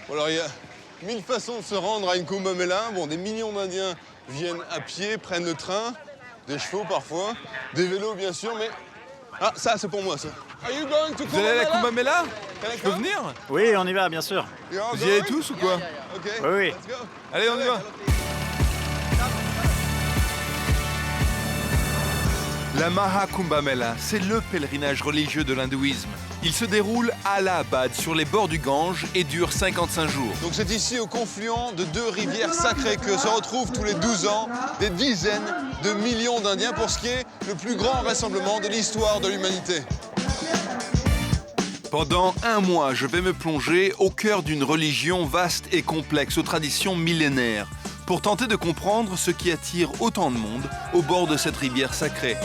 Bon, alors, il y a 1000 façons de se rendre à une Kumbh Mela. Bon, des millions d'Indiens viennent à pied, prennent le train, des chevaux parfois, des vélos bien sûr, mais... Ah, ça, c'est pour moi, ça. Are you going to Vous allez à la Kumbh Mela? Can I Je peux come? venir? Oui, on y va, bien sûr. You all Vous y allez going? tous ou quoi? Ok, Oui, oui. let's go. Allez, on y va. La Maha Kumbh Mela, c'est le pèlerinage religieux de l'hindouisme. Il se déroule à Allahabad, sur les bords du Gange, et dure 55 jours. Donc c'est ici, au confluent de deux rivières sacrées, que se retrouvent tous les 12 ans des dizaines de millions d'Indiens pour ce qui est le plus grand rassemblement de l'histoire de l'humanité. Pendant un mois, je vais me plonger au cœur d'une religion vaste et complexe, aux traditions millénaires, pour tenter de comprendre ce qui attire autant de monde au bord de cette rivière sacrée.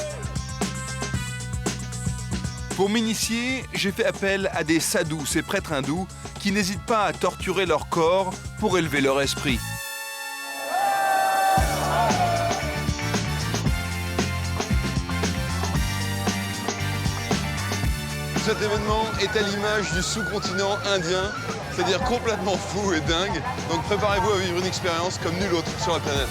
Pour m'initier, j'ai fait appel à des sadhus, ces prêtres hindous, qui n'hésitent pas à torturer leur corps pour élever leur esprit. Cet événement est à l'image du sous-continent indien, c'est-à-dire complètement fou et dingue. Donc préparez-vous à vivre une expérience comme nulle autre sur la planète.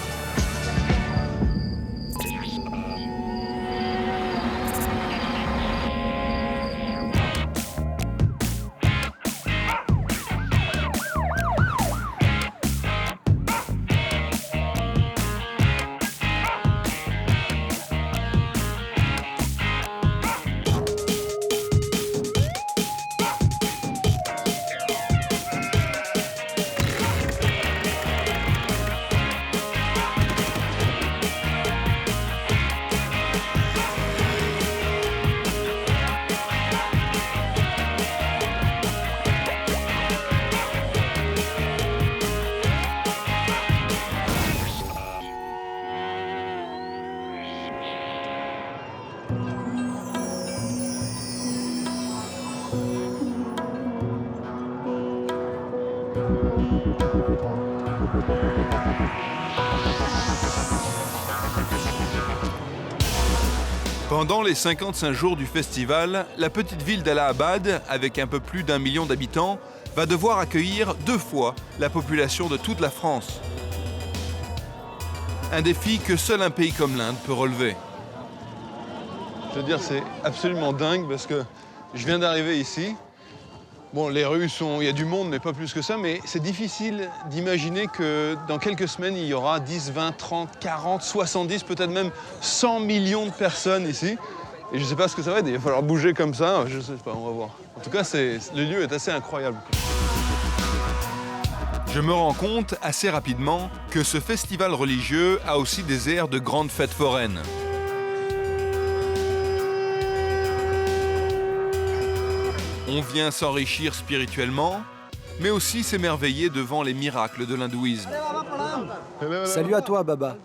Pendant les 55 jours du festival, la petite ville d'Allahabad, avec un peu plus d'1 million d'habitants, va devoir accueillir 2 fois la population de toute la France. Un défi que seul un pays comme l'Inde peut relever. Je veux dire, c'est absolument dingue parce que je viens d'arriver ici. Bon, les rues sont... Il y a du monde, mais pas plus que ça. Mais c'est difficile d'imaginer que dans quelques semaines, il y aura 10, 20, 30, 40, 70, peut-être même 100 millions de personnes ici. Et je ne sais pas ce que ça va être. Il va falloir bouger comme ça. Je ne sais pas, on va voir. En tout cas, le lieu est assez incroyable. Je me rends compte assez rapidement que ce festival religieux a aussi des airs de grandes fêtes foraines. On vient s'enrichir spirituellement, mais aussi s'émerveiller devant les miracles de l'hindouisme. Salut à toi, Baba.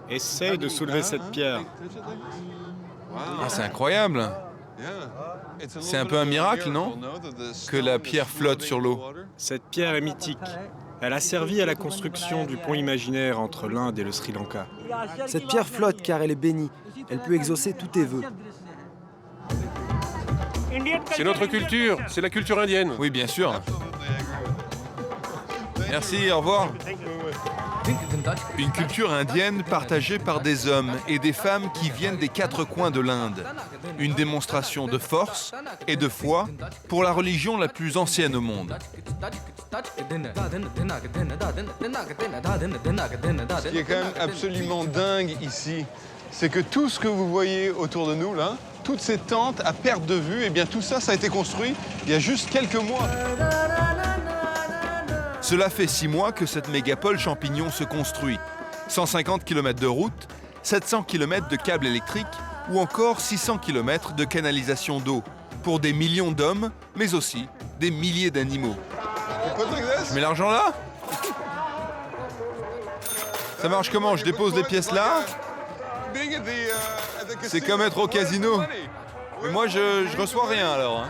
Essaye de soulever cette pierre. Ah, c'est incroyable! C'est un peu un miracle, non? Que la pierre flotte sur l'eau. Cette pierre est mythique. Elle a servi à la construction du pont imaginaire entre l'Inde et le Sri Lanka. Cette pierre flotte car elle est bénie. Elle peut exaucer tous tes vœux. C'est notre culture, c'est la culture indienne. Oui, bien sûr. Merci, au revoir. Une culture indienne partagée par des hommes et des femmes qui viennent des 4 coins de l'Inde. Une démonstration de force et de foi pour la religion la plus ancienne au monde. Ce qui est quand même absolument dingue ici, c'est que tout ce que vous voyez autour de nous, là, toutes ces tentes à perte de vue, eh bien tout ça, ça a été construit il y a juste quelques mois. Cela fait 6 mois que cette mégapole champignon se construit. 150 km de route, 700 km de câbles électriques ou encore 600 km de canalisation d'eau pour des millions d'hommes, mais aussi des milliers d'animaux. Je mets l'argent là? Ça marche comment? Je dépose les pièces là? C'est comme être au casino. Mais moi, je reçois rien alors. Hein.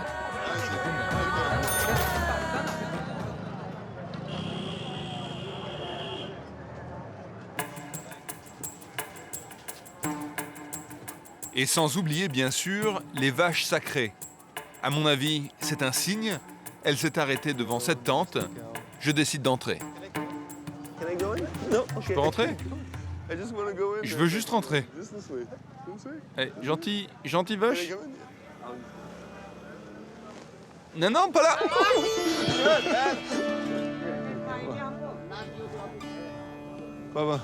Et sans oublier, bien sûr, les vaches sacrées. À mon avis, c'est un signe. Elle s'est arrêtée devant cette tente. Je décide d'entrer. Je peux rentrer? Je veux juste rentrer. Hey, gentil vache. Non, non, pas là. Baba.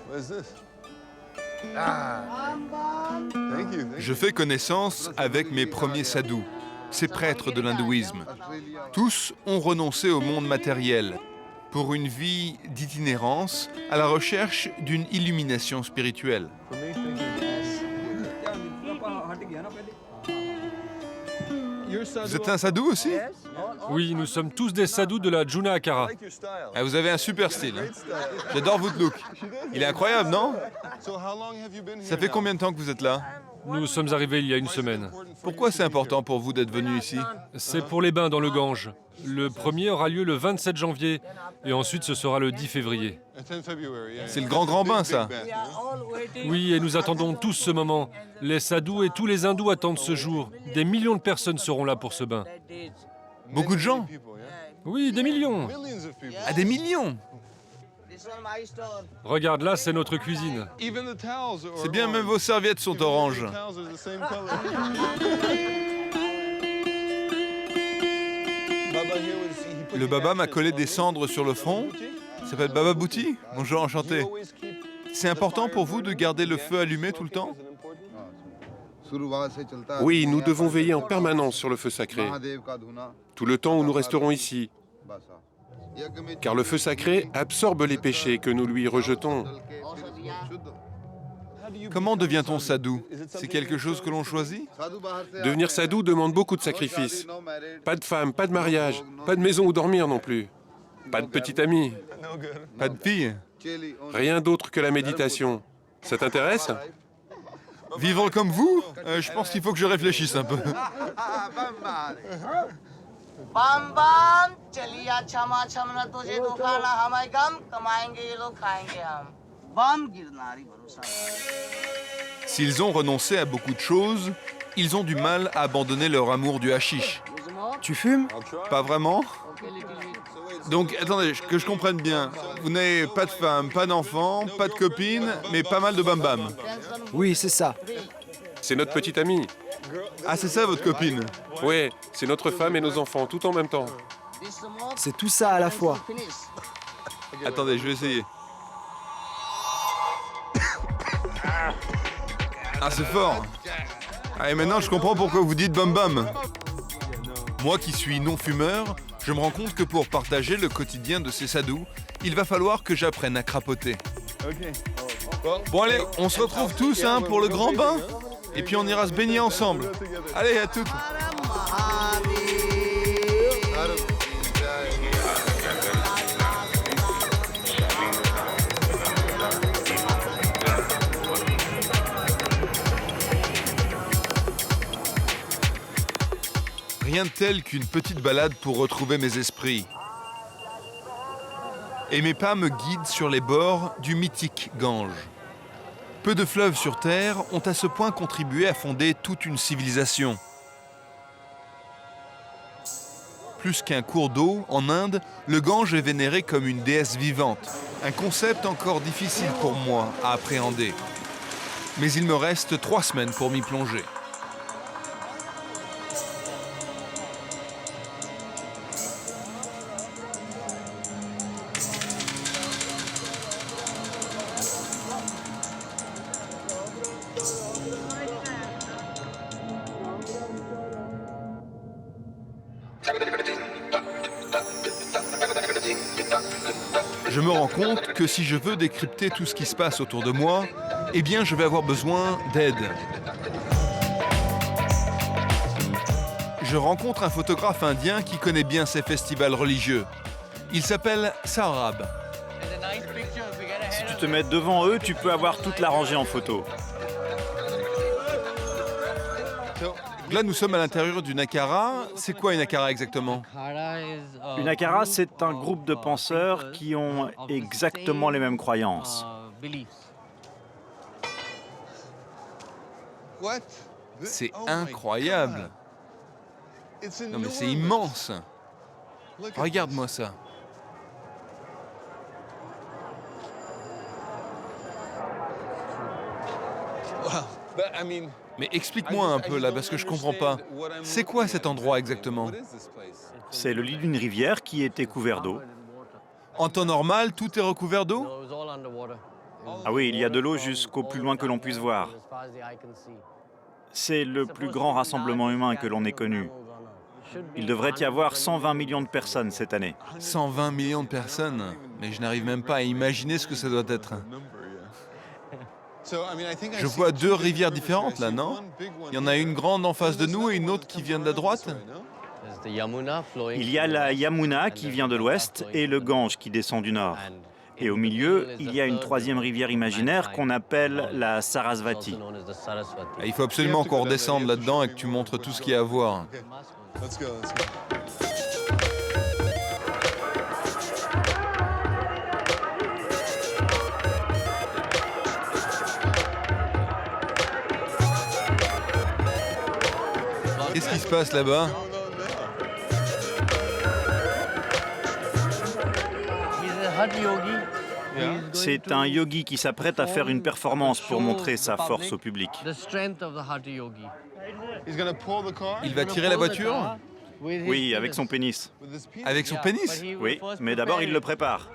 What's this? Thank you. Je fais connaissance avec mes premiers sadhus, ces prêtres de l'hindouisme. Tous ont renoncé au monde matériel pour une vie d'itinérance à la recherche d'une illumination spirituelle. Vous êtes un sadhu aussi? Oui, nous sommes tous des sadhus de la Juna Akara. Ah, vous avez un super style. Hein. J'adore votre look. Il est incroyable, non? Ça fait combien de temps que vous êtes là? Nous sommes arrivés il y a une semaine. Pourquoi c'est important pour vous d'être venu ici? C'est pour les bains dans le Gange. Le premier aura lieu le 27 janvier et ensuite ce sera le 10 février. C'est le grand bain, ça. Oui, et nous attendons tous ce moment. Les sadhus et tous les hindous attendent ce jour. Des millions de personnes seront là pour ce bain. Beaucoup de gens? Oui, des millions. Ah, des millions! Regarde, là, c'est notre cuisine. C'est bien, même vos serviettes sont oranges. Le baba m'a collé des cendres sur le front. Il s'appelle Baba Bouti. Bonjour, enchanté. C'est important pour vous de garder le feu allumé tout le temps? Oui, nous devons veiller en permanence sur le feu sacré, tout le temps où nous resterons ici, car le feu sacré absorbe les péchés que nous lui rejetons. Comment devient-on sadhu? C'est quelque chose que l'on choisit? Devenir sadhu demande beaucoup de sacrifices. Pas de femme, pas de mariage, pas de maison où dormir non plus. Pas de petit ami, Pas de fille? rien d'autre que la méditation. Ça t'intéresse? Vivre comme vous? Je pense qu'il faut que je réfléchisse un peu. बम बम चलिया क्षमा क्षमा तुझे दुखाना हमारे गम कमाएंगे ये लोग खाएंगे हम बम गिरनारी भरोसा S'ils ont renoncé à beaucoup de choses, ils ont du mal à abandonner leur amour du hashish. Tu fumes? Pas vraiment? Donc, attendez, que je comprenne bien. Vous n'avez pas de femme, pas d'enfant, pas de copine, mais pas mal de bam-bam. Oui, c'est ça. C'est notre petite amie. Ah, c'est ça votre copine? Ouais, c'est notre femme et nos enfants, tout en même temps. C'est tout ça à la fois. Attendez, je vais essayer. Ah, c'est fort. Ah, et maintenant, je comprends pourquoi vous dites bam-bam. Moi qui suis non-fumeur, je me rends compte que pour partager le quotidien de ces sadhus, il va falloir que j'apprenne à crapoter. Bon allez, on se retrouve tous hein, pour le grand bain, et puis on ira se baigner ensemble. Allez, à toutes. Rien de tel qu'une petite balade pour retrouver mes esprits. Et mes pas me guident sur les bords du mythique Gange. Peu de fleuves sur Terre ont à ce point contribué à fonder toute une civilisation. Plus qu'un cours d'eau, en Inde, le Gange est vénéré comme une déesse vivante. Un concept encore difficile pour moi à appréhender. Mais il me reste 3 semaines pour m'y plonger. Je me rends compte que si je veux décrypter tout ce qui se passe autour de moi, eh bien je vais avoir besoin d'aide. Je rencontre un photographe indien qui connaît bien ces festivals religieux. Il s'appelle Saurabh. Si tu te mets devant eux, tu peux avoir toute la rangée en photo. Là, nous sommes à l'intérieur d'une akara. C'est quoi une akara exactement? Une akara, c'est un groupe de penseurs qui ont exactement les mêmes croyances. C'est incroyable. Non mais c'est immense. Regarde-moi ça. Mais explique-moi un peu là, parce que je comprends pas. C'est quoi cet endroit exactement? C'est le lit d'une rivière qui était couvert d'eau. En temps normal, tout est recouvert d'eau? Ah oui, il y a de l'eau jusqu'au plus loin que l'on puisse voir. C'est le plus grand rassemblement humain que l'on ait connu. Il devrait y avoir 120 millions de personnes cette année. 120 millions de personnes? Mais je n'arrive même pas à imaginer ce que ça doit être. Je vois deux rivières différentes là, non? Il y en a une grande en face de nous et une autre qui vient de la droite? Il y a la Yamuna qui vient de l'ouest et le Gange qui descend du nord. Et au milieu, il y a une troisième rivière imaginaire qu'on appelle la Sarasvati. Il faut absolument qu'on redescende là-dedans et que tu montres tout ce qu'il y a à voir. Qu'est-ce qui se passe là-bas? C'est un yogi qui s'apprête à faire une performance pour montrer sa force au public. Il va tirer la voiture? Oui, avec son pénis. Avec son pénis? Oui, mais d'abord il le prépare.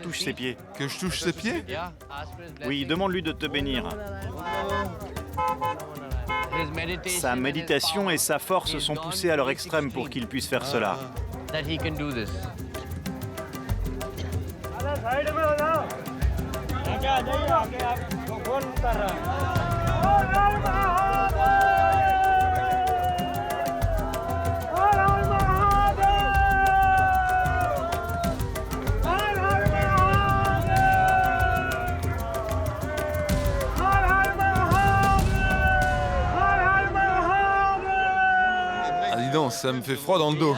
Touche ses pieds. Que je touche ses pieds? Oui, demande-lui de te bénir. Sa méditation et sa force sont poussées à leur extrême pour qu'il puisse faire cela. Ah dis donc, ça me fait froid dans le dos.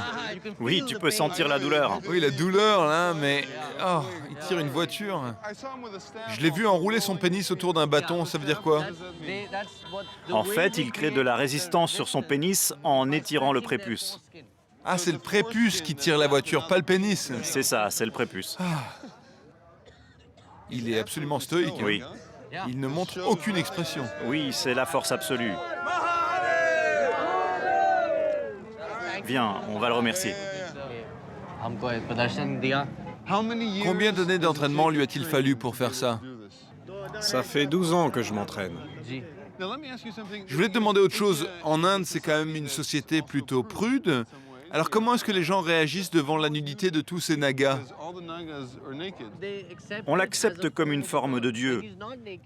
Oui, tu peux sentir la douleur. Oui, la douleur là, mais... Oh, il tire une voiture. Je l'ai vu enrouler son pénis autour d'un bâton, ça veut dire quoi? En fait, il crée de la résistance sur son pénis en étirant le prépuce. Ah, c'est le prépuce qui tire la voiture, pas le pénis. C'est ça, c'est le prépuce. Il est absolument stoïque. Oui. Il ne montre aucune expression. Oui, c'est la force absolue. Viens, on va le remercier. Combien d'années d'entraînement lui a-t-il fallu pour faire ça? Ça fait 12 ans que je m'entraîne. Je voulais te demander autre chose. En Inde, c'est quand même une société plutôt prude. Alors comment est-ce que les gens réagissent devant la nudité de tous ces nagas? On l'accepte comme une forme de Dieu.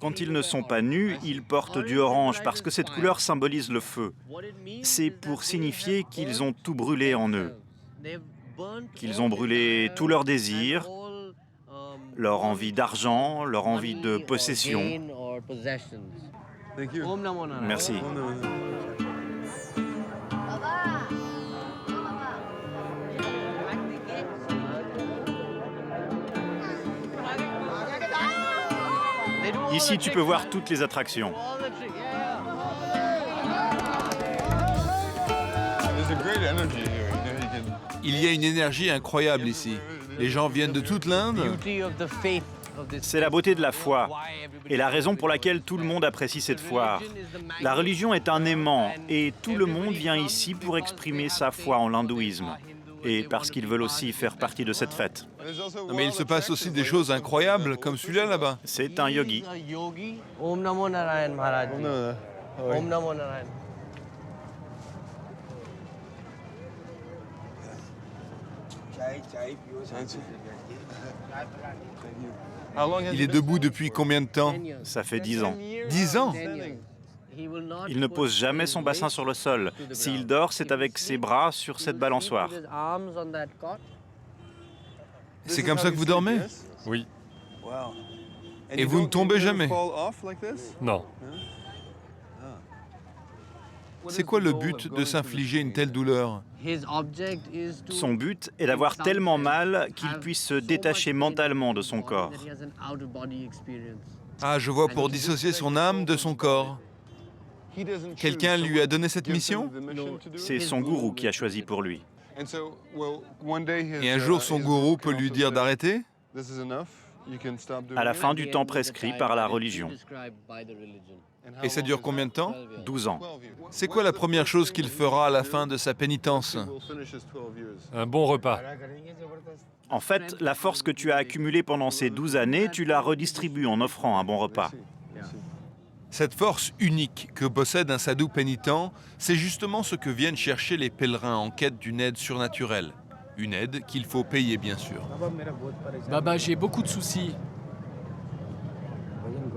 Quand ils ne sont pas nus, ils portent du orange parce que cette couleur symbolise le feu. C'est pour signifier qu'ils ont tout brûlé en eux. Qu'ils ont brûlé tous leurs désirs, leur envie d'argent, leur envie de possession. Merci. Ici, tu peux voir toutes les attractions. Il y a une énergie incroyable ici. Les gens viennent de toute l'Inde. C'est la beauté de la foi et la raison pour laquelle tout le monde apprécie cette foire. La religion est un aimant et tout le monde vient ici pour exprimer sa foi en l'hindouisme et parce qu'ils veulent aussi faire partie de cette fête. Non, mais il se passe aussi des choses incroyables, comme celui-là là-bas. C'est un yogi. Om Namo Narayan Maharaj. Om Namo Narayan. Il est debout depuis combien de temps? Ça fait 10 ans. 10 ans? Il ne pose jamais son bassin sur le sol. S'il dort, c'est avec ses bras sur cette balançoire. C'est comme ça que vous dormez? Oui. Et vous ne tombez jamais? Non. C'est quoi le but de s'infliger une telle douleur? Son but est d'avoir tellement mal qu'il puisse se détacher mentalement de son corps. Ah, je vois, pour dissocier son âme de son corps. Quelqu'un lui a donné cette mission? C'est son gourou qui a choisi pour lui. Et un jour, son gourou peut lui dire d'arrêter? À la fin du temps prescrit par la religion, Et ça dure combien de temps? 12 ans. C'est quoi la première chose qu'il fera à la fin de sa pénitence? Un bon repas. En fait, la force que tu as accumulée pendant ces 12 années, tu la redistribues en offrant un bon repas. Cette force unique que possède un sadhu pénitent, c'est justement ce que viennent chercher les pèlerins en quête d'une aide surnaturelle. Une aide qu'il faut payer, bien sûr. Baba, j'ai beaucoup de soucis.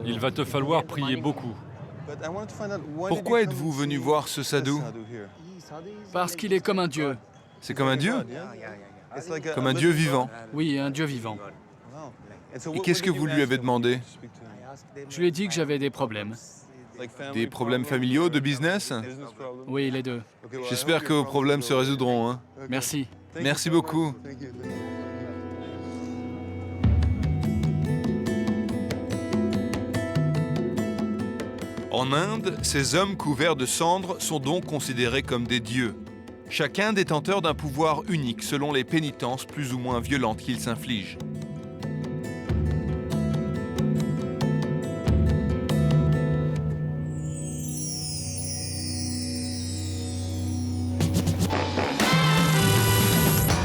Il va te falloir prier beaucoup. Pourquoi êtes-vous venu voir ce sadhu? Parce qu'il est comme un dieu. C'est comme un dieu? Comme un dieu vivant. Oui, un dieu vivant. Et qu'est-ce que vous lui avez demandé? Je lui ai dit que j'avais des problèmes. Des problèmes familiaux, de business? Oui, les deux. J'espère que vos problèmes se résoudront, hein. Merci. Merci beaucoup. En Inde, ces hommes couverts de cendres sont donc considérés comme des dieux. Chacun détenteur d'un pouvoir unique selon les pénitences plus ou moins violentes qu'ils s'infligent.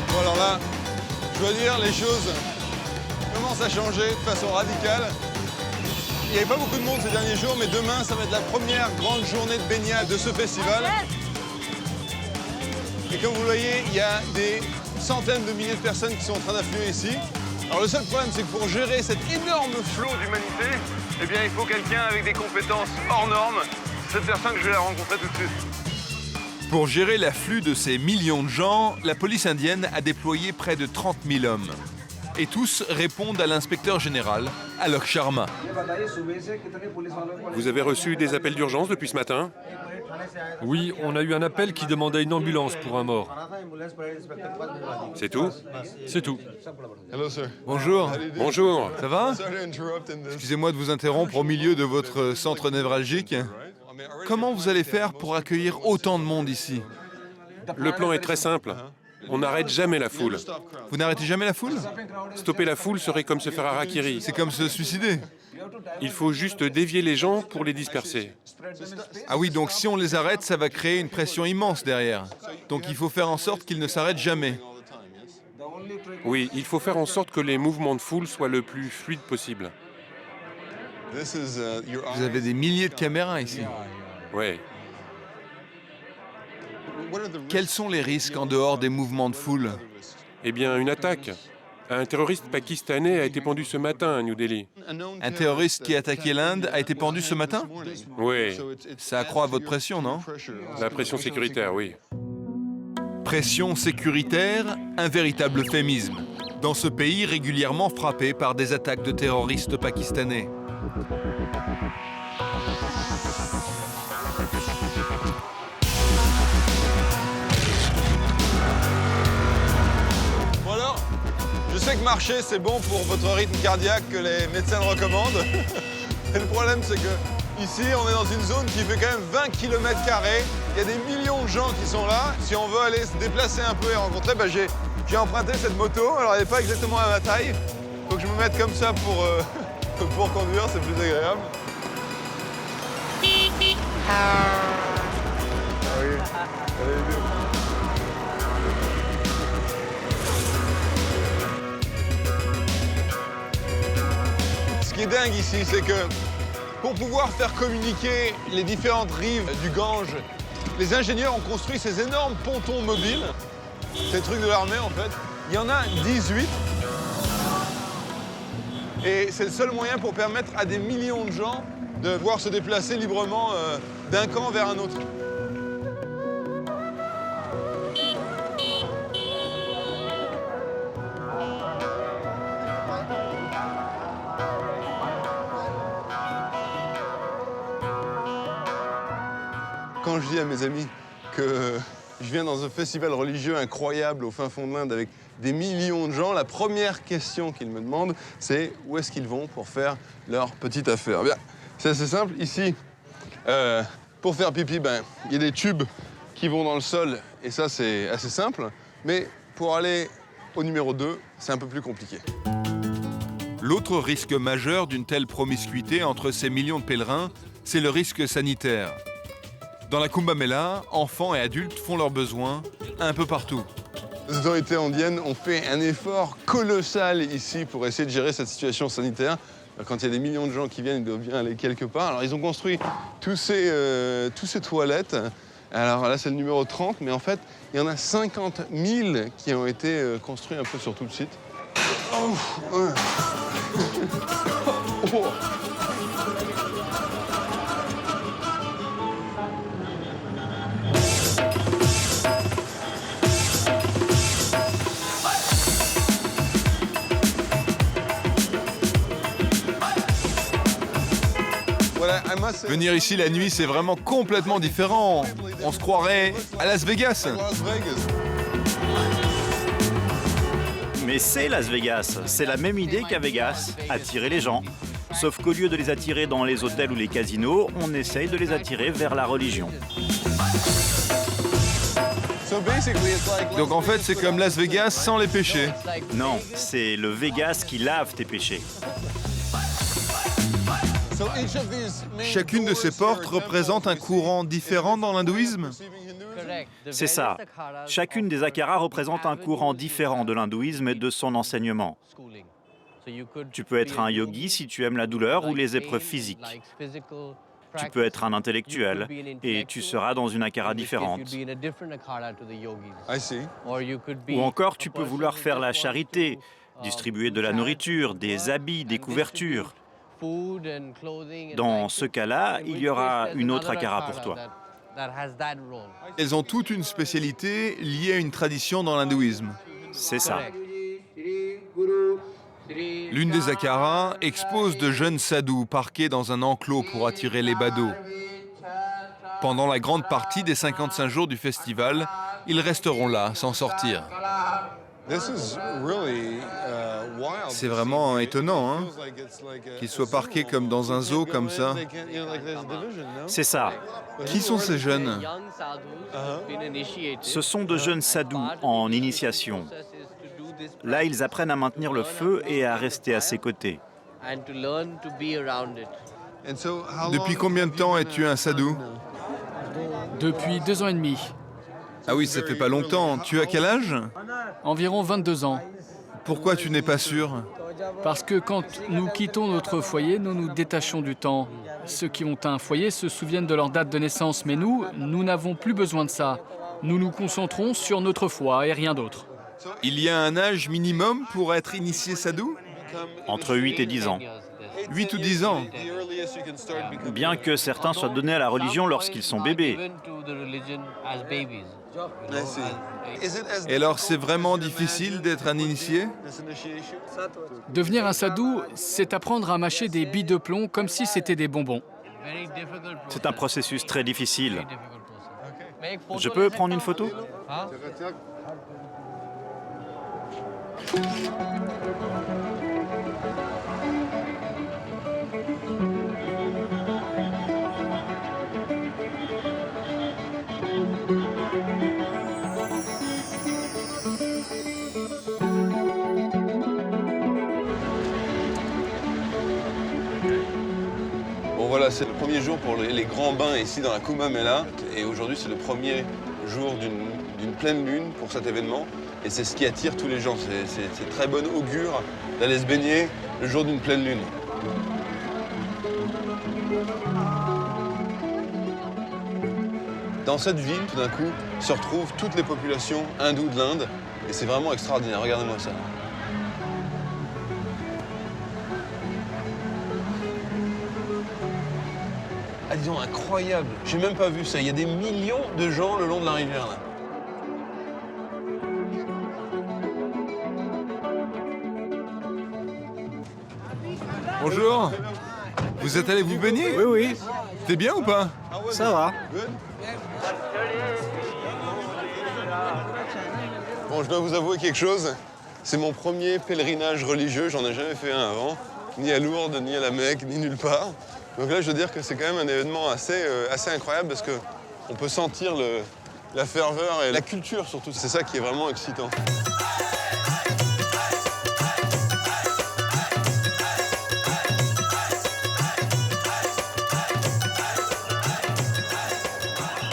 Bon alors là, je dois dire, les choses commencent à changer de façon radicale. Il n'y avait pas beaucoup de monde ces derniers jours, mais demain, ça va être la première grande journée de baignade de ce festival. Et comme vous le voyez, il y a des centaines de milliers de personnes qui sont en train d'affluer ici. Alors le seul problème, c'est que pour gérer cet énorme flot d'humanité, eh bien, il faut quelqu'un avec des compétences hors normes. Cette personne, je vais la rencontrer tout de suite. Pour gérer l'afflux de ces millions de gens, la police indienne a déployé près de 30 000 hommes. Et tous répondent à l'inspecteur général, Alok Sharma. Vous avez reçu des appels d'urgence depuis ce matin? Oui, on a eu un appel qui demandait une ambulance pour un mort. C'est tout? C'est tout. Hello, sir. Bonjour. Bonjour. Ça va? Sorry to interrupt in this. Excusez-moi de vous interrompre au milieu de votre centre névralgique. Comment vous allez faire pour accueillir autant de monde ici? Le plan est très simple. On n'arrête jamais la foule. Vous n'arrêtez jamais la foule? Stopper la foule serait comme se faire harakiri. C'est comme se suicider. Il faut juste dévier les gens pour les disperser. Ah oui, donc si on les arrête, ça va créer une pression immense derrière. Donc il faut faire en sorte qu'ils ne s'arrêtent jamais. Oui, il faut faire en sorte que les mouvements de foule soient le plus fluides possible. Vous avez des milliers de caméras ici. Ouais. Quels sont les risques en dehors des mouvements de foule? Eh bien, une attaque. Un terroriste pakistanais a été pendu ce matin à New Delhi. Un terroriste qui a attaqué l'Inde a été pendu ce matin? Oui. Ça accroît votre pression, non? La pression sécuritaire, oui. Pression sécuritaire, un véritable euphémisme. Dans ce pays régulièrement frappé par des attaques de terroristes pakistanais. Bon alors, je sais que marcher, c'est bon pour votre rythme cardiaque que les médecins le recommandent. Et le problème, c'est que ici, on est dans une zone qui fait quand même 20 km². Il y a des millions de gens qui sont là. Si on veut aller se déplacer un peu et rencontrer, j'ai emprunté cette moto. Alors, elle n'est pas exactement à ma taille. Il faut que je me mette comme ça pour conduire, c'est plus agréable. Ah oui, allez, bien. Ce qui est dingue ici, c'est que pour pouvoir faire communiquer les différentes rives du Gange, les ingénieurs ont construit ces énormes pontons mobiles, ces trucs de l'armée en fait. Il y en a 18. Et c'est le seul moyen pour permettre à des millions de gens de pouvoir se déplacer librement d'un camp vers un autre. Quand je dis à mes amis que je viens dans un festival religieux incroyable au fin fond de l'Inde avec des millions de gens, la première question qu'ils me demandent, c'est où est-ce qu'ils vont pour faire leur petite affaire. Bien, c'est assez simple. Ici, Pour faire pipi, il y a des tubes qui vont dans le sol, et ça, c'est assez simple. Mais pour aller au numéro 2, c'est un peu plus compliqué. L'autre risque majeur d'une telle promiscuité entre ces millions de pèlerins, c'est le risque sanitaire. Dans la Kumbh Mela, enfants et adultes font leurs besoins un peu partout. Les autorités indiennes ont fait un effort colossal ici pour essayer de gérer cette situation sanitaire. Quand il y a des millions de gens qui viennent, ils doivent bien aller quelque part. Alors ils ont construit tous ces toilettes. Alors là, c'est le numéro 30, mais en fait, il y en a 50 000 qui ont été construits un peu sur tout le site. Oh, ouais. Oh. Venir ici la nuit, c'est vraiment complètement différent. On se croirait à Las Vegas. Mais c'est Las Vegas, c'est la même idée qu'à Vegas, attirer les gens. Sauf qu'au lieu de les attirer dans les hôtels ou les casinos, on essaye de les attirer vers la religion. Donc en fait, c'est comme Las Vegas sans les péchés. Non, c'est le Vegas qui lave tes péchés. Chacune de ces portes représente un courant différent dans l'hindouisme? C'est ça. Chacune des akharas représente un courant différent de l'hindouisme et de son enseignement. Tu peux être un yogi si tu aimes la douleur ou les épreuves physiques. Tu peux être un intellectuel et tu seras dans une akhara différente. Ou encore, tu peux vouloir faire la charité, distribuer de la nourriture, des habits, des couvertures. Dans ce cas-là, il y aura une autre akhara pour toi. Elles ont toute une spécialité liée à une tradition dans l'hindouisme. C'est ça. L'une des akharas expose de jeunes sadhus parqués dans un enclos pour attirer les badauds. Pendant la grande partie des 55 jours du festival, ils resteront là, sans sortir. C'est vraiment étonnant, hein, qu'ils soient parqués comme dans un zoo, comme ça. C'est ça. Qui sont ces jeunes? Ce sont de jeunes sadhus en initiation. Là, ils apprennent à maintenir le feu et à rester à ses côtés. Depuis combien de temps es-tu un sadhu? Depuis 2 ans et demi. Ah oui, ça fait pas longtemps. Tu as quel âge? Environ 22 ans. Pourquoi tu n'es pas sûr? Parce que quand nous quittons notre foyer, nous nous détachons du temps. Ceux qui ont un foyer se souviennent de leur date de naissance, mais nous n'avons plus besoin de ça. Nous nous concentrons sur notre foi et rien d'autre. Il y a un âge minimum pour être initié sadhu? Entre 8 et 10 ans. 8 ou 10 ans? Bien que certains soient donnés à la religion lorsqu'ils sont bébés. Et alors, c'est vraiment difficile d'être un initié? Devenir un sadhu, c'est apprendre à mâcher des billes de plomb comme si c'était des bonbons. C'est un processus très difficile. Je peux prendre une photo? Bon voilà, c'est le premier jour pour les grands bains ici dans la Kumbh Mela. Et aujourd'hui, c'est le premier jour d'une pleine lune pour cet événement. Et c'est ce qui attire tous les gens. C'est très bon augure d'aller se baigner le jour d'une pleine lune. Dans cette ville, tout d'un coup, se retrouvent toutes les populations hindoues de l'Inde. Et c'est vraiment extraordinaire. Regardez-moi ça. Ah, disons, incroyable. J'ai même pas vu ça. Il y a des millions de gens le long de la rivière, là. Bonjour. Vous êtes allé vous baigner? Oui, oui, T'es bien ou pas? ça va. Bon, je dois vous avouer quelque chose. C'est mon premier pèlerinage religieux. J'en ai jamais fait un avant. Ni à Lourdes, ni à la Mecque, ni nulle part. Donc là, je veux dire que c'est quand même un événement assez incroyable parce qu'on peut sentir la ferveur et la culture surtout. C'est ça qui est vraiment excitant.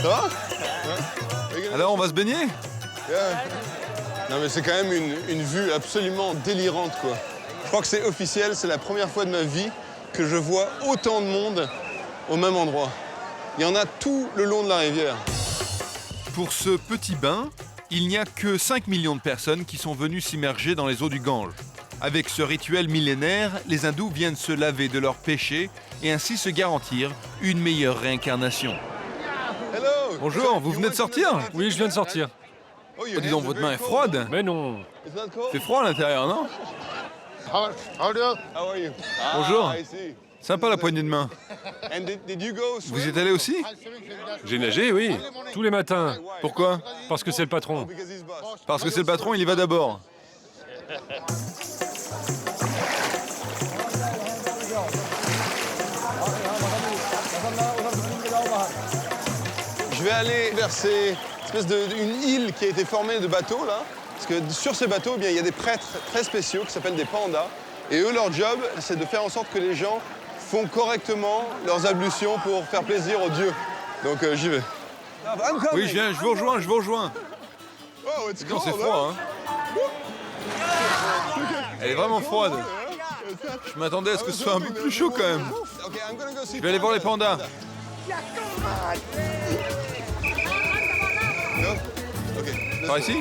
Ça va? Alors, on va se baigner? Yeah. Non mais c'est quand même une vue absolument délirante, quoi. Je crois que c'est officiel, c'est la première fois de ma vie que je vois autant de monde au même endroit. Il y en a tout le long de la rivière. Pour ce petit bain, il n'y a que 5 millions de personnes qui sont venues s'immerger dans les eaux du Gange. Avec ce rituel millénaire, les hindous viennent se laver de leurs péchés et ainsi se garantir une meilleure réincarnation. Hello. Bonjour, vous venez de sortir? Oui, je viens de sortir. Oh, Oh, dis donc, votre main est froide. Mais non. C'est froid à l'intérieur, non? How are you? Bonjour. I see. Sympa la poignée de main. And did you go swim? Vous y êtes allé aussi? J'ai nagé, oui. Tous les matins. Pourquoi? Parce que c'est le patron. Because he's boss. Parce que c'est le patron, il y va d'abord. Je vais aller vers une île qui a été formée de bateaux, là. Parce que sur ces bateaux, eh bien, il y a des prêtres très spéciaux qui s'appellent des pandas. Et eux, leur job, c'est de faire en sorte que les gens font correctement leurs ablutions pour faire plaisir aux dieux. Donc j'y vais. Oui, je vous rejoins. Oh, it's Non, c'est cold, froid, hein. Elle est vraiment froide. Je m'attendais à ce que ce soit un peu plus chaud quand même. Okay, I'm gonna go see Je vais aller voir les pandas. No? Okay. Par ici?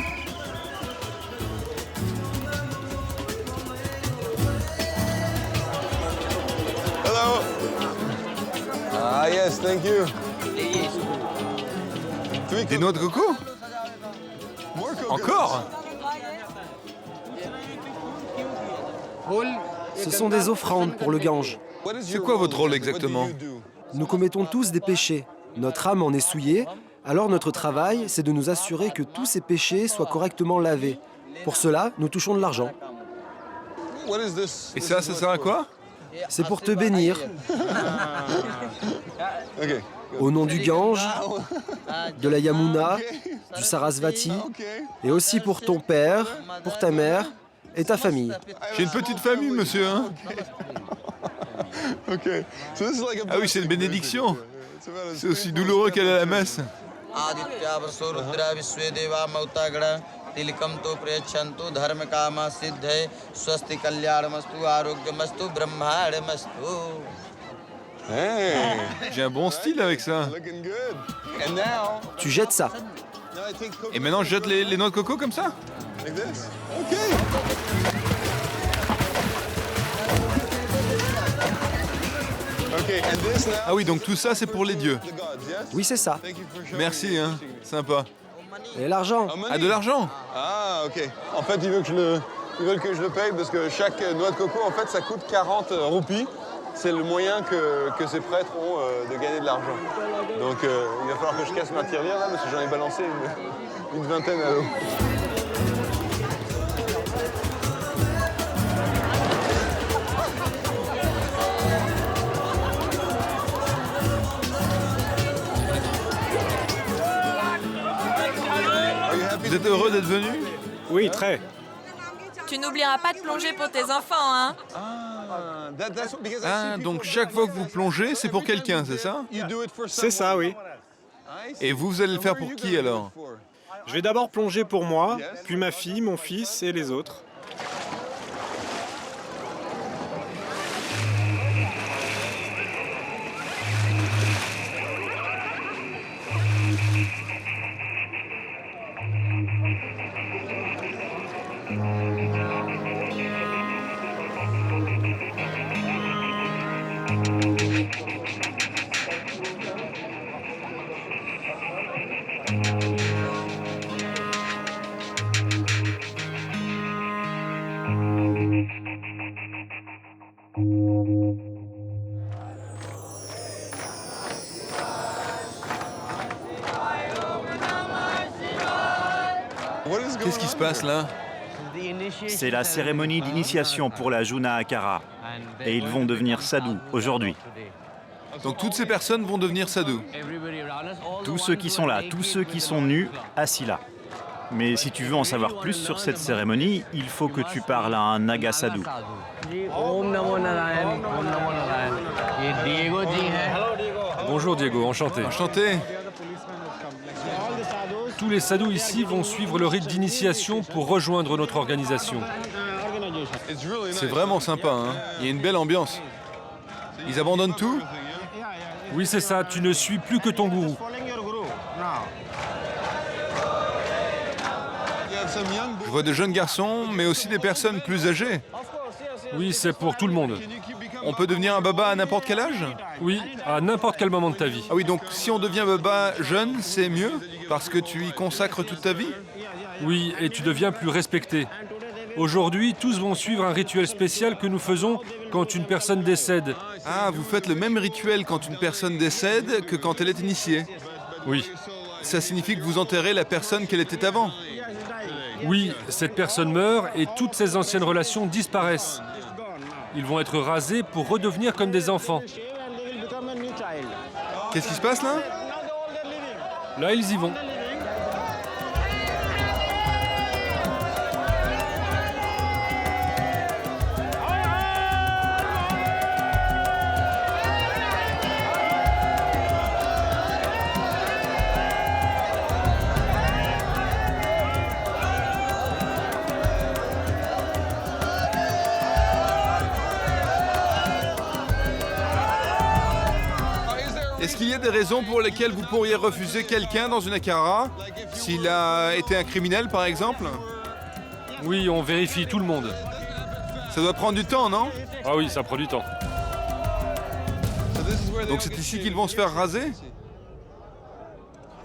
Hello. Ah yes, thank you. Des noix de coco? More coconuts. Encore? Ce sont des offrandes pour le Gange. What is C'est your quoi votre rôle What do exactement? you do? Nous commettons tous des péchés. Notre âme en est souillée, alors notre travail, c'est de nous assurer que tous ces péchés soient correctement lavés. Pour cela, nous touchons de l'argent. What is this? Et ça sert à quoi? C'est pour te bénir, Okay. au nom du Gange, de la Yamuna, du Sarasvati, Okay. et aussi pour ton père, pour ta mère et ta famille. J'ai une petite famille, monsieur, hein? Okay. So this is like a Ah oui, c'est une bénédiction. It's about as C'est aussi douloureux qu'aller à la messe. Aditya वसो रुद्रा विश्वे देवा मौता गणा तिलकम तो प्रयच्छन्तु धर्म कामा सिद्धे स्वस्ति कल्याणमस्तु आरोग्यमस्तु ब्रह्मांडमस्तु. Hey, J'ai un bon style avec ça. looking good. And now Tu jettes ça. I take coconut Et maintenant, je jette les noix de coco comme ça? like this. Okay. Okay, and this now. Ah oui, donc tout ça, c'est pour les dieux. The gods, yes? Oui, c'est ça. Thank you for showing Merci, me. hein. Sympa. Et l'argent. Ah, money. Ah, de l'argent? Ah, ok. En fait, ils veulent que je le paye parce que chaque noix de coco, en fait, ça coûte 40 roupies. C'est le moyen que ces prêtres ont de gagner de l'argent. Donc, il va falloir que je casse ma tirelire, là, parce que j'en ai balancé une vingtaine à l'eau. Vous êtes heureux d'être venu? Oui, très. Tu n'oublieras pas de plonger pour tes enfants, hein? Ah, donc chaque fois que vous plongez, c'est pour quelqu'un, c'est ça? C'est ça, oui. Et vous allez le faire pour qui alors? Je vais d'abord plonger pour moi, puis ma fille, mon fils et les autres. Qu'est-ce qui se passe là? C'est la cérémonie d'initiation pour la Juna Akara. Et ils vont devenir sadhus aujourd'hui. Donc toutes ces personnes vont devenir sadhus. Tous ceux qui sont là, tous ceux qui sont nus, assis là. Mais si tu veux en savoir plus sur cette cérémonie, il faut que tu parles à un Naga sadhu. Bonjour Diego, enchanté. Enchanté. Tous les sadhus ici vont suivre le rite d'initiation pour rejoindre notre organisation. C'est vraiment sympa, hein. Il y a une belle ambiance. Ils abandonnent tout? Oui, c'est ça, tu ne suis plus que ton gourou. Je vois de jeunes garçons, mais aussi des personnes plus âgées. Oui, c'est pour tout le monde. On peut devenir un baba à n'importe quel âge? Oui, à n'importe quel moment de ta vie. Ah oui, donc si on devient baba jeune, c'est mieux? Parce que tu y consacres toute ta vie? Oui, et tu deviens plus respecté. Aujourd'hui, tous vont suivre un rituel spécial que nous faisons quand une personne décède. Ah, vous faites le même rituel quand une personne décède que quand elle est initiée? Oui. Ça signifie que vous enterrez la personne qu'elle était avant? Oui, cette personne meurt et toutes ses anciennes relations disparaissent. Ils vont être rasés pour redevenir comme des enfants. Qu'est-ce qui se passe là? Là, ils y vont. Est-ce qu'il y a des raisons pour lesquelles vous pourriez refuser quelqu'un dans une akara? S'il a été un criminel, par exemple? Oui, on vérifie tout le monde. Ça doit prendre du temps, non? Ah oui, ça prend du temps. Donc c'est ici qu'ils vont se faire raser?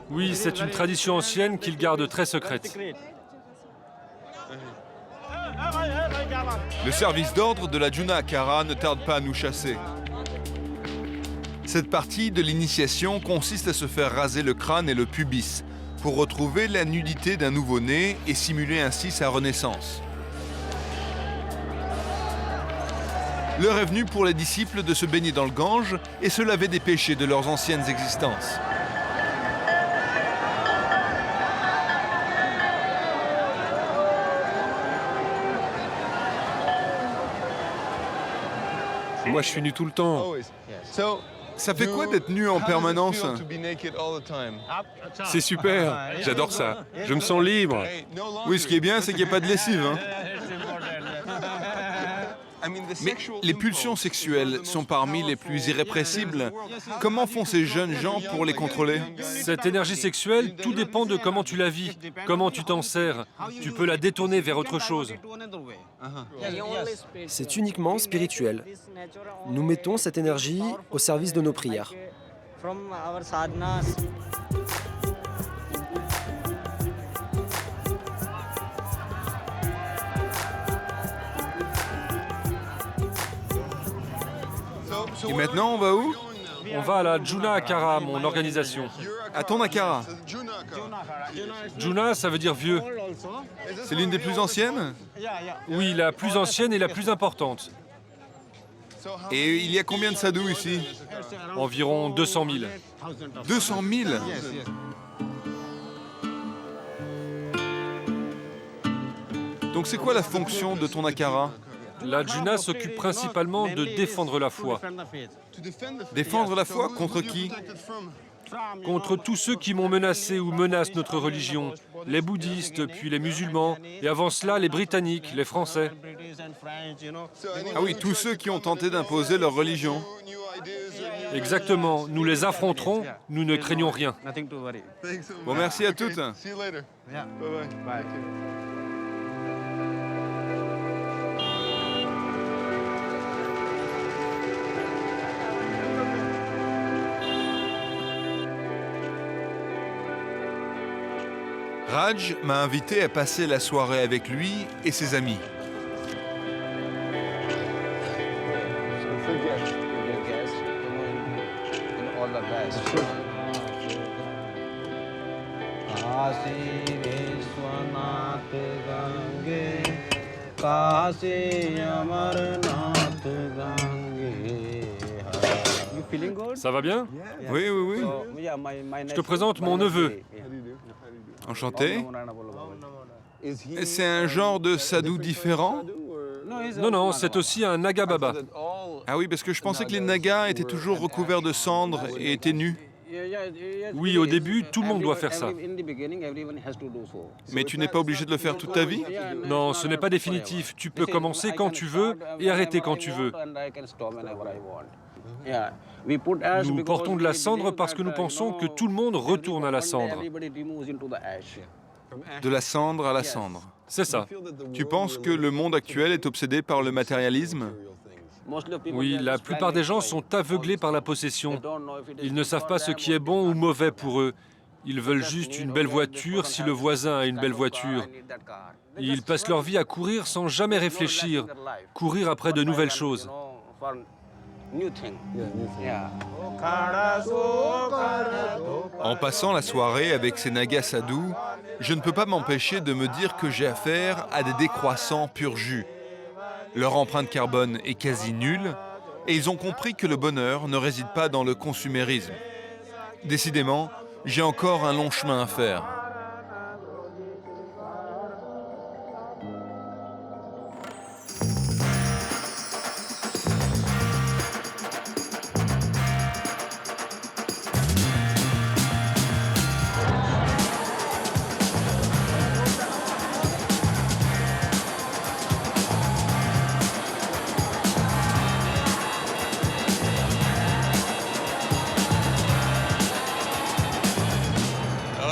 Oui, c'est une tradition ancienne qu'ils gardent très secrète. Le service d'ordre de la Juna Akara ne tarde pas à nous chasser. Cette partie de l'initiation consiste à se faire raser le crâne et le pubis pour retrouver la nudité d'un nouveau-né et simuler ainsi sa renaissance. L'heure est venue pour les disciples de se baigner dans le Gange et se laver des péchés de leurs anciennes existences. Moi, je suis nu tout le temps. Ça fait quoi d'être nu en permanence? C'est super, j'adore ça. Je me sens libre. Oui, ce qui est bien, c'est qu'il n'y a pas de lessive, hein. Mais les pulsions sexuelles sont parmi les plus irrépressibles. Comment font ces jeunes gens pour les contrôler? Cette énergie sexuelle, tout dépend de comment tu la vis, comment tu t'en sers. Tu peux la détourner vers autre chose. C'est uniquement spirituel. Nous mettons cette énergie au service de nos prières. Et maintenant, on va où? On va à la Juna Akara, mon organisation. À ton Akara. Juna, ça veut dire vieux. C'est l'une des plus anciennes? Oui, la plus ancienne et la plus importante. Et il y a combien de sadhus ici? Environ 200 000. 200 000? Donc c'est quoi la fonction de ton Akara? La Juna s'occupe principalement de défendre la foi. Défendre la foi contre qui? Contre tous ceux qui m'ont menacé ou menacent notre religion. Les bouddhistes, puis les musulmans, et avant cela les Britanniques, les Français. Ah oui, tous ceux qui ont tenté d'imposer leur religion. Exactement, nous les affronterons, nous ne craignons rien. Bon, merci à toutes. Raj m'a invité à passer la soirée avec lui et ses amis. Ça va bien? Oui, oui, oui. Je te présente mon neveu. Enchanté. Et c'est un genre de sadhu différent? Non, non, c'est aussi un Naga Baba. Ah oui, parce que je pensais que les Nagas étaient toujours recouverts de cendres et étaient nus. Oui, au début, tout le monde doit faire ça. Mais tu n'es pas obligé de le faire toute ta vie? Non, ce n'est pas définitif. Tu peux commencer quand tu veux et arrêter quand tu veux. Nous portons de la cendre parce que nous pensons que tout le monde retourne à la cendre. De la cendre à la cendre. C'est ça. Tu penses que le monde actuel est obsédé par le matérialisme? Oui, la plupart des gens sont aveuglés par la possession. Ils ne savent pas ce qui est bon ou mauvais pour eux. Ils veulent juste une belle voiture si le voisin a une belle voiture. Ils passent leur vie à courir sans jamais réfléchir, courir après de nouvelles choses. En passant la soirée avec ces Nagas sadhus, je ne peux pas m'empêcher de me dire que j'ai affaire à des décroissants pur jus. Leur empreinte carbone est quasi nulle et ils ont compris que le bonheur ne réside pas dans le consumérisme. Décidément, j'ai encore un long chemin à faire.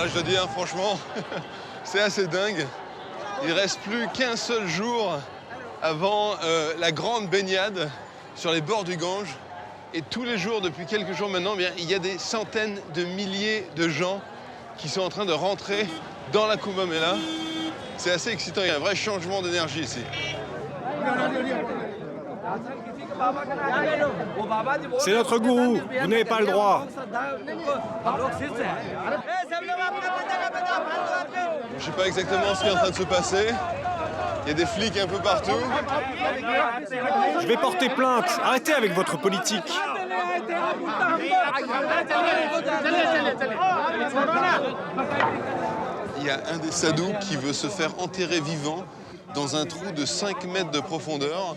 Je dois dire, franchement, c'est assez dingue. Il reste plus qu'un seul jour avant la grande baignade sur les bords du Gange. Et tous les jours, depuis quelques jours maintenant, bien, il y a des centaines de milliers de gens qui sont en train de rentrer dans la Kumbh Mela. C'est assez excitant, il y a un vrai changement d'énergie ici. C'est notre gourou, vous n'avez pas le droit. Je ne sais pas exactement ce qui est en train de se passer. Il y a des flics un peu partout. Je vais porter plainte. Arrêtez avec votre politique. Il y a un des sadhus qui veut se faire enterrer vivant dans un trou de 5 mètres de profondeur,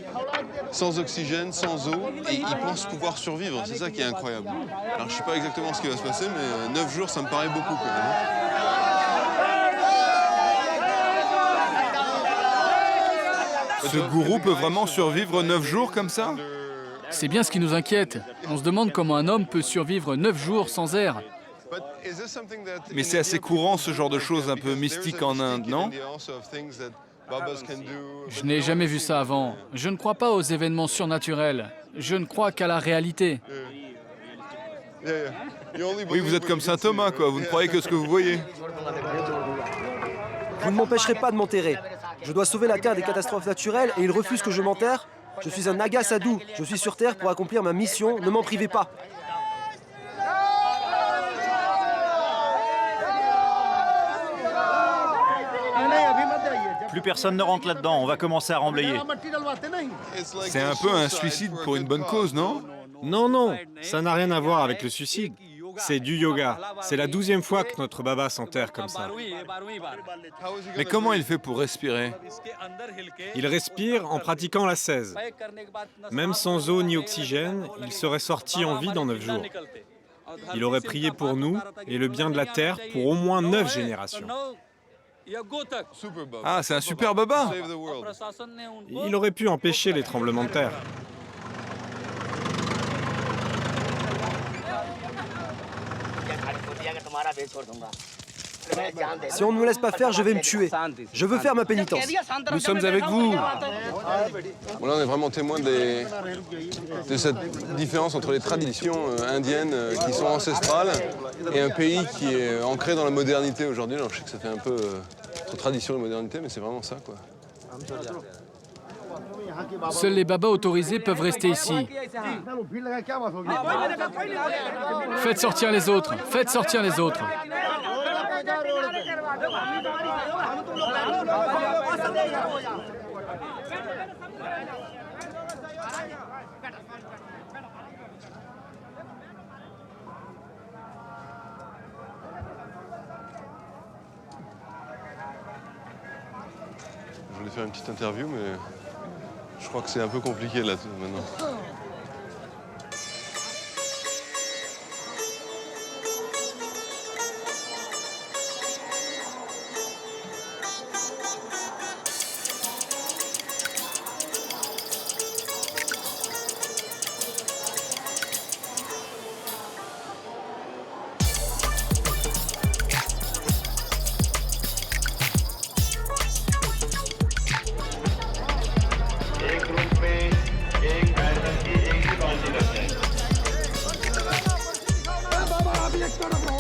sans oxygène, sans eau, et il pense pouvoir survivre. C'est ça qui est incroyable. Alors je ne sais pas exactement ce qui va se passer, mais 9 jours, ça me paraît beaucoup quand même. Ce gourou peut vraiment survivre 9 jours comme ça? C'est bien ce qui nous inquiète. On se demande comment un homme peut survivre 9 jours sans air. Mais c'est assez courant ce genre de choses un peu mystiques en Inde, non? Je n'ai jamais vu ça avant. Je ne crois pas aux événements surnaturels. Je ne crois qu'à la réalité. Oui, vous êtes comme saint Thomas, quoi. Vous ne croyez que ce que vous voyez. Vous ne m'empêcherez pas de m'enterrer. Je dois sauver la Terre des catastrophes naturelles et il refuse que je m'enterre. Je suis un Naga sadhu. Je suis sur Terre pour accomplir ma mission. Ne m'en privez pas. Plus personne ne rentre là-dedans, on va commencer à remblayer. C'est un peu un suicide pour une bonne cause, non? Non, non, ça n'a rien à voir avec le suicide. C'est du yoga. C'est la 12e fois que notre Baba s'enterre comme ça. Mais comment il fait pour respirer? Il respire en pratiquant l'ascèse. Même sans eau ni oxygène, il serait sorti en vie dans 9 jours. Il aurait prié pour nous et le bien de la Terre pour au moins 9 générations. Ah, c'est un super baba! Il aurait pu empêcher les tremblements de terre. Si on ne me laisse pas faire, je vais me tuer. Je veux faire ma pénitence. Nous sommes avec vous. Bon, là, on est vraiment témoin de cette différence entre les traditions indiennes qui sont ancestrales et un pays qui est ancré dans la modernité aujourd'hui. Alors, je sais que ça fait un peu entre tradition et modernité, mais c'est vraiment ça, quoi. Seuls les babas autorisés peuvent rester ici. Faites sortir les autres. Faites sortir les autres. faire une petite interview, mais je crois que c'est un peu compliqué là maintenant.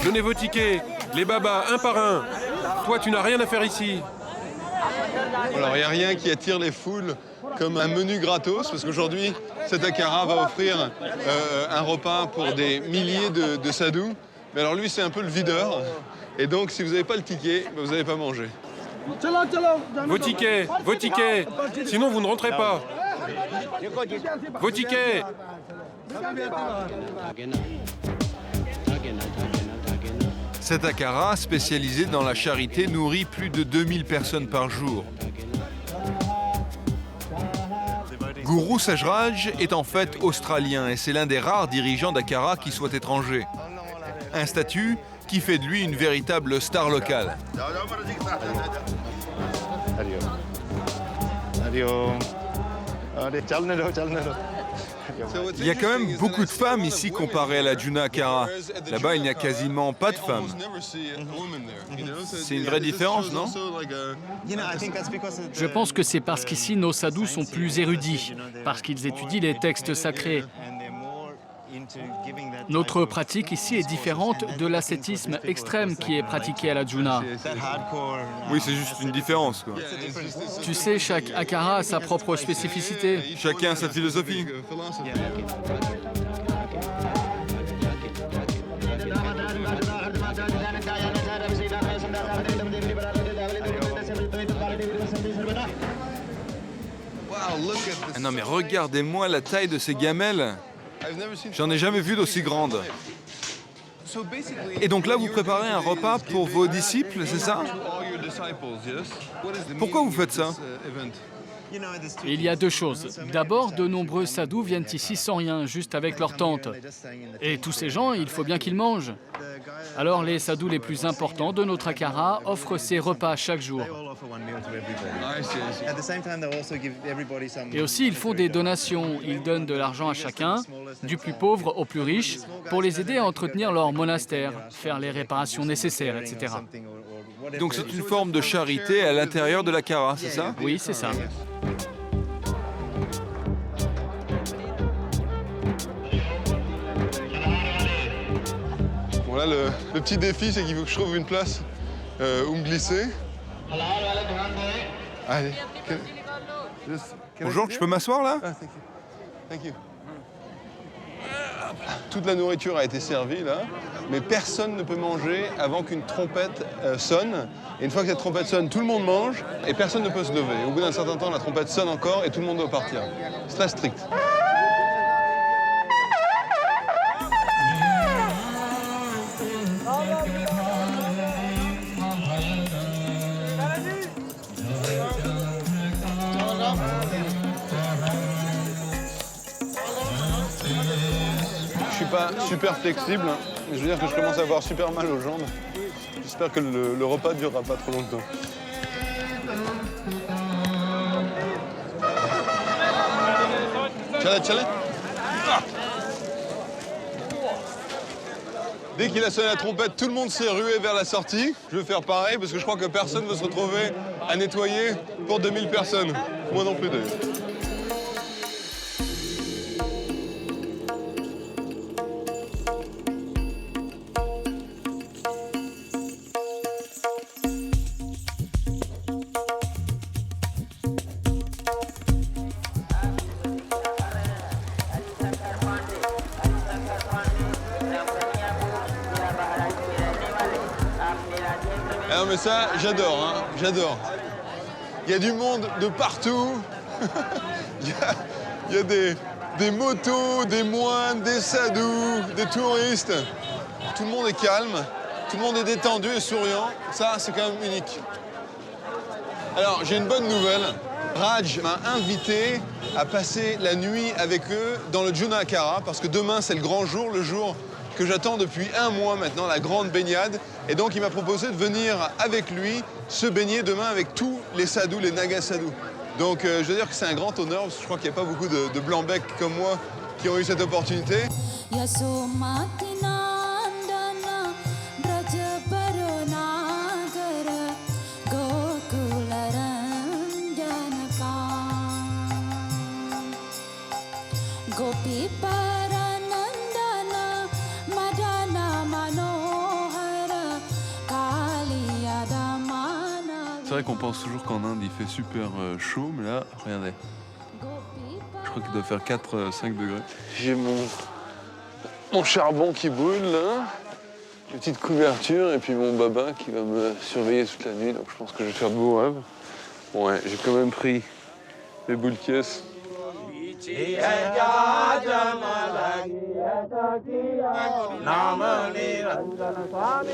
Donnez vos tickets, les babas, un par un. Toi, tu n'as rien à faire ici. Alors, il n'y a rien qui attire les foules comme un menu gratos, parce qu'aujourd'hui, cet Akara va offrir un repas pour des milliers de sadhus. Mais alors lui, c'est un peu le videur. Et donc, si vous n'avez pas le ticket, vous n'allez pas manger. Vos tickets, sinon vous ne rentrez pas. Vos tickets. Cet Akara, spécialisé dans la charité, nourrit plus de 2000 personnes par jour. Guru Sajraj est en fait australien et c'est l'un des rares dirigeants d'Akara qui soit étranger. Un statut qui fait de lui une véritable star locale. Il y a quand même beaucoup de femmes ici comparé à la Juna Akara. Là-bas, il n'y a quasiment pas de femmes. C'est une vraie différence, non? Je pense que c'est parce qu'ici nos sadhus sont plus érudits, parce qu'ils étudient les textes sacrés. Notre pratique ici est différente de l'ascétisme extrême qui est pratiqué à la Juna. Oui, c'est juste une différence, quoi. Tu sais, chaque Akara a sa propre spécificité. Chacun a sa philosophie. Ah non mais regardez-moi la taille de ces gamelles. J'en ai jamais vu d'aussi grandes. Et donc là, vous préparez un repas pour vos disciples, c'est ça? Pourquoi vous faites ça? Il y a deux choses. D'abord, de nombreux sadhus viennent ici sans rien, juste avec leur tente. Et tous ces gens, il faut bien qu'ils mangent. Alors les sadhus les plus importants de notre Akara offrent ces repas chaque jour. Et aussi, ils font des donations. Ils donnent de l'argent à chacun, du plus pauvre au plus riche, pour les aider à entretenir leur monastère, faire les réparations nécessaires, etc. Donc c'est une forme de charité à l'intérieur de l'Akara, c'est ça? Oui, c'est ça. Bon là, le petit défi, c'est qu'il faut que je trouve une place où me glisser. Allez. Bonjour, je peux m'asseoir là? Thank you. Toute la nourriture a été servie là, mais personne ne peut manger avant qu'une trompette sonne. Et une fois que cette trompette sonne, tout le monde mange et personne ne peut se lever. Au bout d'un certain temps, la trompette sonne encore et tout le monde doit partir. C'est très strict. Je suis pas super flexible, mais je veux dire que je commence à avoir super mal aux jambes. J'espère que le repas ne durera pas trop longtemps. Chalet. Dès qu'il a sonné la trompette, tout le monde s'est rué vers la sortie. Je vais faire pareil parce que je crois que personne ne veut se retrouver à nettoyer pour 2000 personnes. Moi non plus d'ailleurs. Ah non mais ça, j'adore, hein, j'adore. Il y a du monde de partout. Il y a des motos, des moines, des sadhus, des touristes. Tout le monde est calme, tout le monde est détendu et souriant. Ça, c'est quand même unique. Alors, j'ai une bonne nouvelle. Raj m'a invité à passer la nuit avec eux dans le Junakara, parce que demain, c'est le grand jour, le jour que j'attends depuis 1 mois maintenant, la grande baignade. Et donc, il m'a proposé de venir avec lui se baigner demain avec tous les sadhus, les Naga sadhus. Donc, je veux dire que c'est un grand honneur, parce que je crois qu'il n'y a pas beaucoup de blancs-becs comme moi qui ont eu cette opportunité. C'est vrai qu'on pense toujours qu'en Inde il fait super chaud, mais là, regardez. Je crois qu'il doit faire 4-5 degrés. J'ai mon charbon qui brûle là, une petite couverture et puis mon baba qui va me surveiller toute la nuit, donc je pense que je vais faire de beaux rêves. Bon, ouais, j'ai quand même pris mes boules caisses.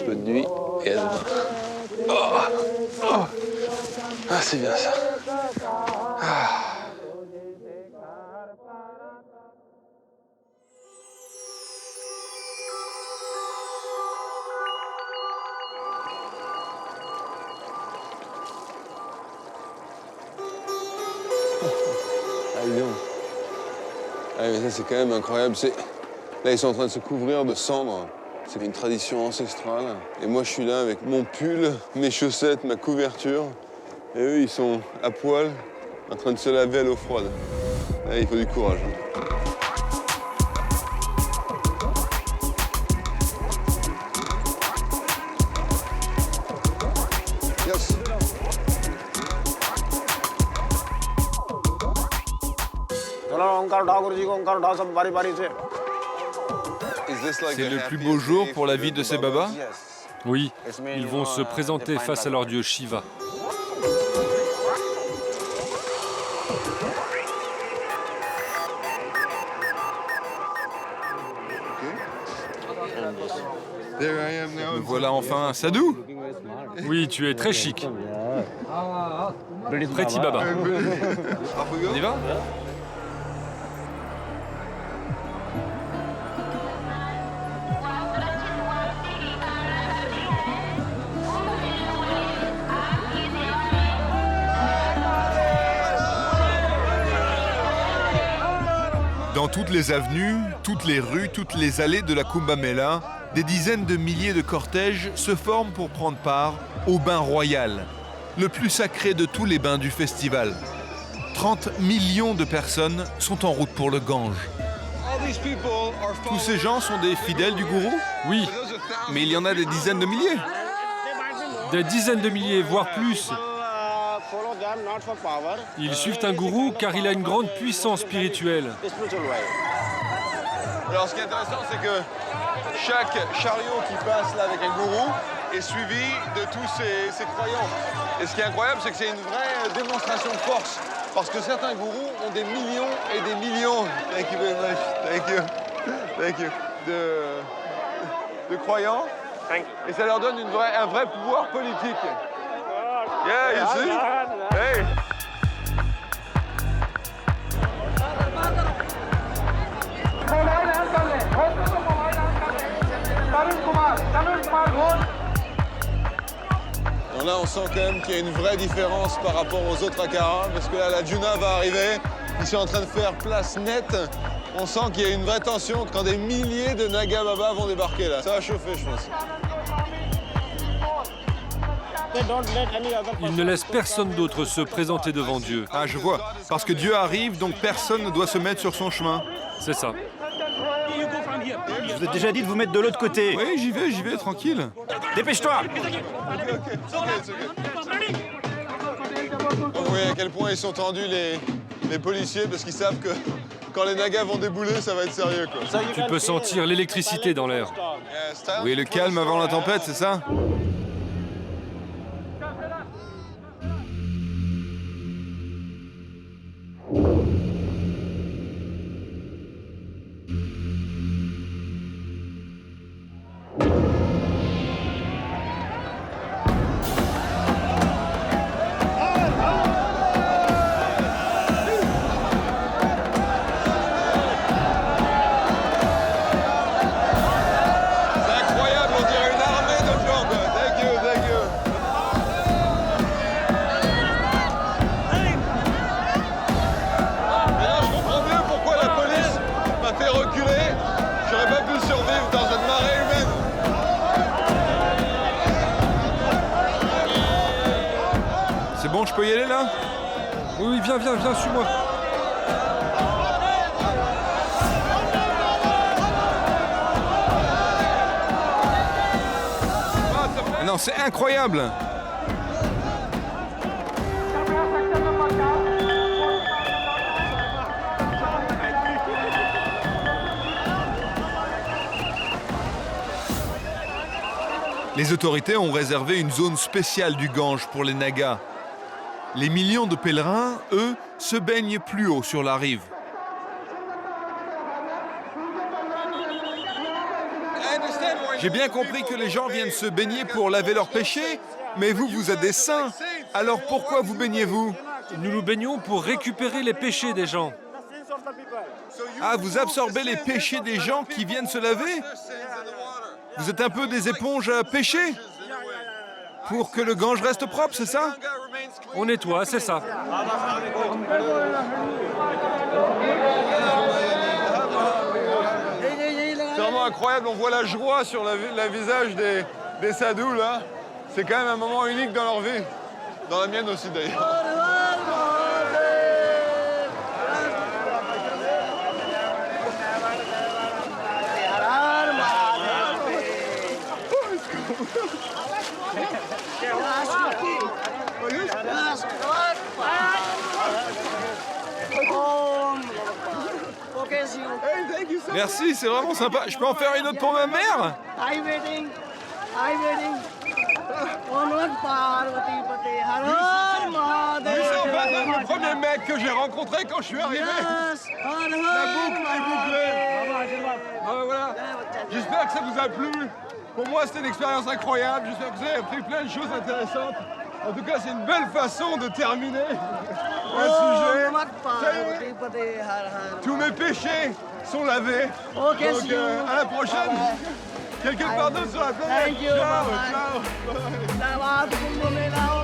Bonne nuit et à demain. Ah, c'est bien ça. Ah, dis donc. Ah, mais ça, c'est quand même incroyable. Là, ils sont en train de se couvrir de cendres. C'est une tradition ancestrale. Et moi, je suis là avec mon pull, mes chaussettes, ma couverture. Et eux, ils sont à poil, en train de se laver à l'eau froide. Là, il faut du courage. Yes. C'est le plus beau jour pour la vie de ces babas? Oui, ils vont se présenter face à leur dieu Shiva. Me voilà enfin un sadhu. Oui, tu es très chic. Preti Baba. On y va? Dans toutes les avenues, toutes les rues, toutes les allées de la Kumbh Mela, des dizaines de milliers de cortèges se forment pour prendre part au bain royal, le plus sacré de tous les bains du festival. 30 millions de personnes sont en route pour le Gange. Tous ces gens sont des fidèles du gourou? Oui, Mais il y en a des dizaines de milliers. des dizaines de milliers, voire plus. Ils suivent un gourou car il a une grande puissance spirituelle. Alors, ce qui est intéressant, c'est que chaque chariot qui passe là avec un gourou est suivi de tous ses croyants. Et ce qui est incroyable, c'est que c'est une vraie démonstration de force. Parce que certains gourous ont des millions et des millions de croyants. Et ça leur donne un vrai pouvoir politique. Yeah, you see? Hey! Alors là, on sent quand même qu'il y a une vraie différence par rapport aux autres Akharas, parce que là, la Juna va arriver, ils sont en train de faire place nette. On sent qu'il y a une vraie tension quand des milliers de Naga Baba vont débarquer là. Ça va chauffer, je pense. Ils ne laissent personne d'autre se présenter devant Dieu. Ah, je vois. Parce que Dieu arrive, donc personne ne doit se mettre sur son chemin. C'est ça. Je vous ai déjà dit de vous mettre de l'autre côté. Oui, j'y vais, tranquille. Dépêche-toi. Vous voyez à quel point ils sont tendus les policiers, parce qu'ils savent que quand les Nagas vont débouler, ça va être sérieux, quoi. Tu peux sentir l'électricité dans l'air. Oui, le calme avant la tempête, c'est ça? peux y aller là? Oui, viens, suis-moi. Non, c'est incroyable! Les autorités ont réservé une zone spéciale du Gange pour les Nagas. Les millions de pèlerins, eux, se baignent plus haut sur la rive. J'ai bien compris que les gens viennent se baigner pour laver leurs péchés, mais vous, vous êtes des saints. Alors pourquoi vous baignez-vous? Nous nous baignons pour récupérer les péchés des gens. Ah, vous absorbez les péchés des gens qui viennent se laver? Vous êtes un peu des éponges à péché? Pour que le Gange reste propre, c'est ça? On nettoie, c'est ça. C'est vraiment incroyable, on voit la joie sur le visage des sadhus là. C'est quand même un moment unique dans leur vie. Dans la mienne aussi d'ailleurs. Merci, c'est vraiment sympa. Je peux en faire une autre pour ma mère? C'est en fait le premier mec que j'ai rencontré quand je suis arrivé. La boucle est bouclée. Voilà. J'espère que ça vous a plu. Pour moi, c'était une expérience incroyable. J'espère que vous avez appris plein de choses intéressantes. En tout cas, c'est une belle façon de terminer un sujet. Ça y est, tous mes péchés sont lavés. Donc, à la prochaine. Quelque part d'autre sur la planète. Ciao, ciao.